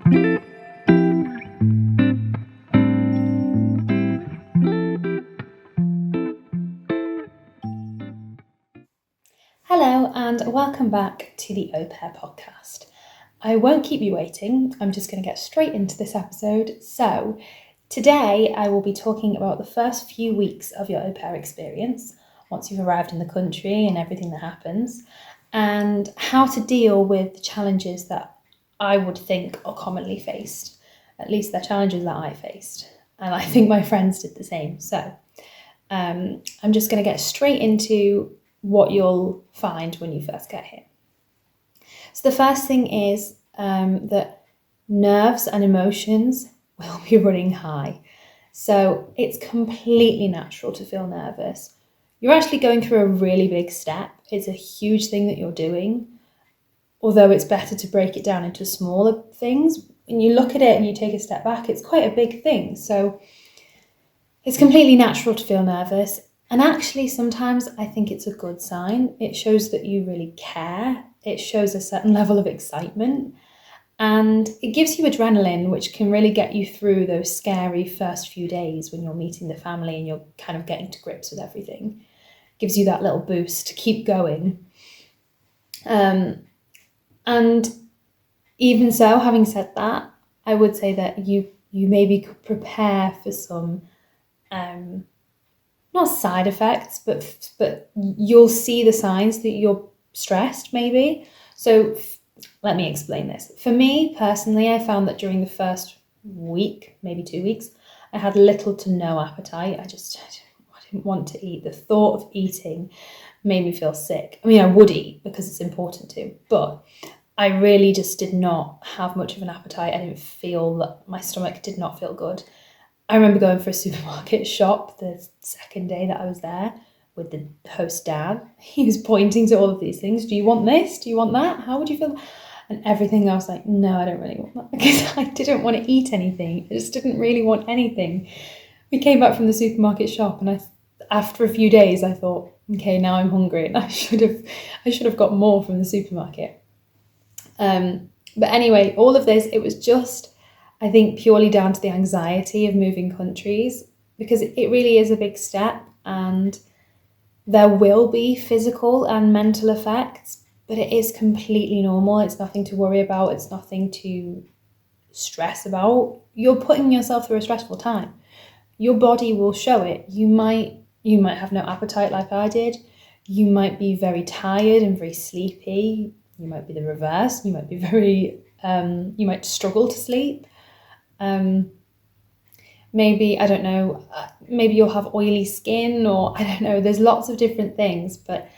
Hello and welcome back to the AuPair podcast. I won't keep you waiting, I'm just going to get straight into this episode. So today I will be talking about the first few weeks of your AuPair experience, once you've arrived in the country and everything that happens, and how to deal with the challenges that I would think are commonly faced. At least they're challenges that I faced, and I think my friends did the same. So I'm just going to get straight into what you'll find when you first get here. So the first thing is that nerves and emotions will be running high. So it's completely natural to feel nervous. You're actually going through a really big step. It's a huge thing that you're doing, although it's better to break it down into smaller things. When you look at it and you take a step back, it's quite a big thing. So it's completely natural to feel nervous. And actually, sometimes I think it's a good sign. It shows that you really care. It shows a certain level of excitement. And it gives you adrenaline, which can really get you through those scary first few days when you're meeting the family and you're kind of getting to grips with everything. It gives you that little boost to keep going. And even so, having said that, I would say that you maybe could prepare for some not side effects, but you'll see the signs that you're stressed maybe. So let me explain this. For me personally, I found that during the first week, maybe 2 weeks, I had little to no appetite. I didn't want to eat. The thought of eating made me feel sick. I mean, I would eat because it's important to, but I really just did not have much of an appetite. I didn't feel that my stomach did not feel good. I remember going for a supermarket shop the second day that I was there with the host dad. He was pointing to all of these things. Do you want this? Do you want that? How would you feel? And everything, I was like, no, I don't really want that, because I didn't want to eat anything. I just didn't really want anything. We came back from the supermarket shop and after a few days I thought, okay, now I'm hungry and I should have got more from the supermarket. But anyway, all of this, it was just, I think, purely down to the anxiety of moving countries, because it really is a big step and there will be physical and mental effects, but it is completely normal. It's nothing to worry about. It's nothing to stress about. You're putting yourself through a stressful time. Your body will show it. You might have no appetite like I did. You might be very tired and very sleepy. You might be the reverse. You might be you might struggle to sleep. Maybe, I don't know, maybe you'll have oily skin, or I don't know, there's lots of different things, but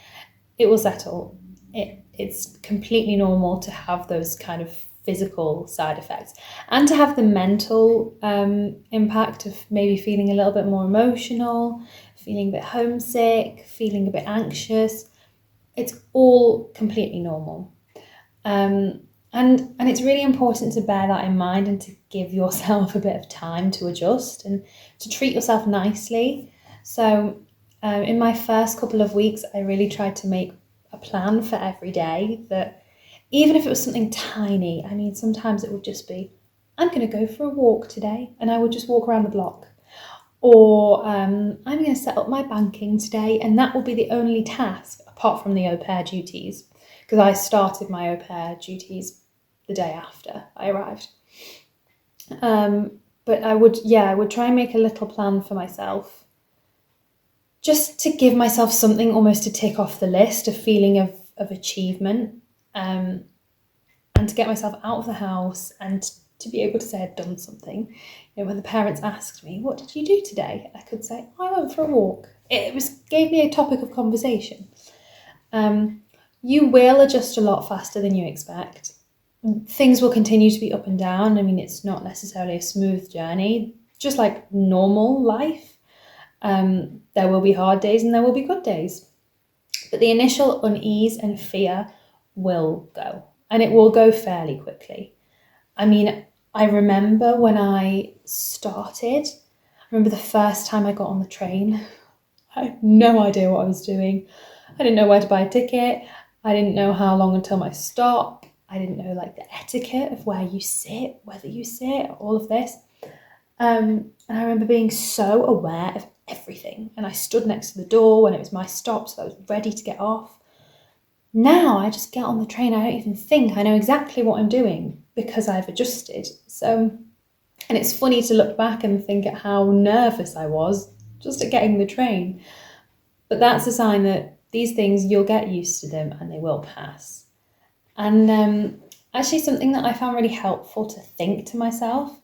it will settle. It's completely normal to have those kind of physical side effects and to have the mental impact of maybe feeling a little bit more emotional, feeling a bit homesick, feeling a bit anxious. It's all completely normal. And it's really important to bear that in mind and to give yourself a bit of time to adjust and to treat yourself nicely. So in my first couple of weeks, I really tried to make a plan for every day, that even if it was something tiny, I mean, sometimes it would just be, I'm going to go for a walk today, and I would just walk around the block. Or I'm going to set up my banking today, and that will be the only task apart from the au pair duties, because I started my au pair duties the day after I arrived. But I would try and make a little plan for myself, just to give myself something almost to tick off the list, a feeling of achievement, and to get myself out of the house and to be able to say I'd done something. You know, when the parents asked me, what did you do today? I could say, I went for a walk. It gave me a topic of conversation. You will adjust a lot faster than you expect. Things will continue to be up and down. I mean, it's not necessarily a smooth journey, just like normal life. There will be hard days and there will be good days. But the initial unease and fear will go, and it will go fairly quickly. I mean, I remember when I started, I remember the first time I got on the train, I had no idea what I was doing. I didn't know where to buy a ticket. I didn't know how long until my stop. I didn't know like the etiquette of where you sit, whether you sit, all of this. And I remember being so aware of everything. And I stood next to the door when it was my stop, so I was ready to get off. Now I just get on the train, I don't even think. I know exactly what I'm doing because I've adjusted. So, and it's funny to look back and think at how nervous I was just at getting the train. But that's a sign that these things, you'll get used to them and they will pass. And actually something that I found really helpful to think to myself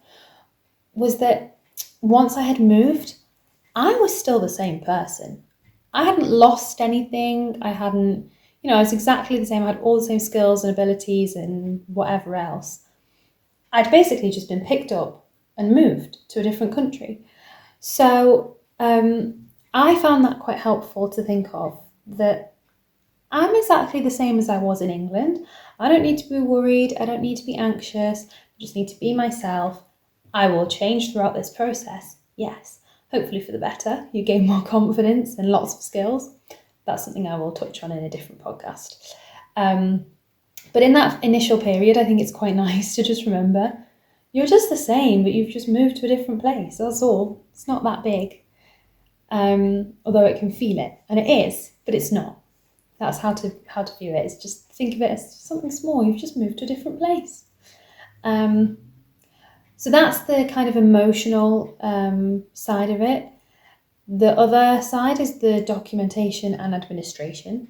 was that once I had moved, I was still the same person. I hadn't lost anything. I was exactly the same. I had all the same skills and abilities and whatever else. I'd basically just been picked up and moved to a different country. So I found that quite helpful to think of, that I'm exactly the same as I was in England. I don't need to be worried. I don't need to be anxious. I just need to be myself. I will change throughout this process. Yes, hopefully for the better. You gain more confidence and lots of skills. That's something I will touch on in a different podcast. But in that initial period, I think it's quite nice to just remember you're just the same, but you've just moved to a different place. That's all. It's not that big. Although it can feel it, and it is, but it's not. That's how to view it. It's just think of it as something small. You've just moved to a different place. So that's the kind of emotional side of it. The other side is the documentation and administration.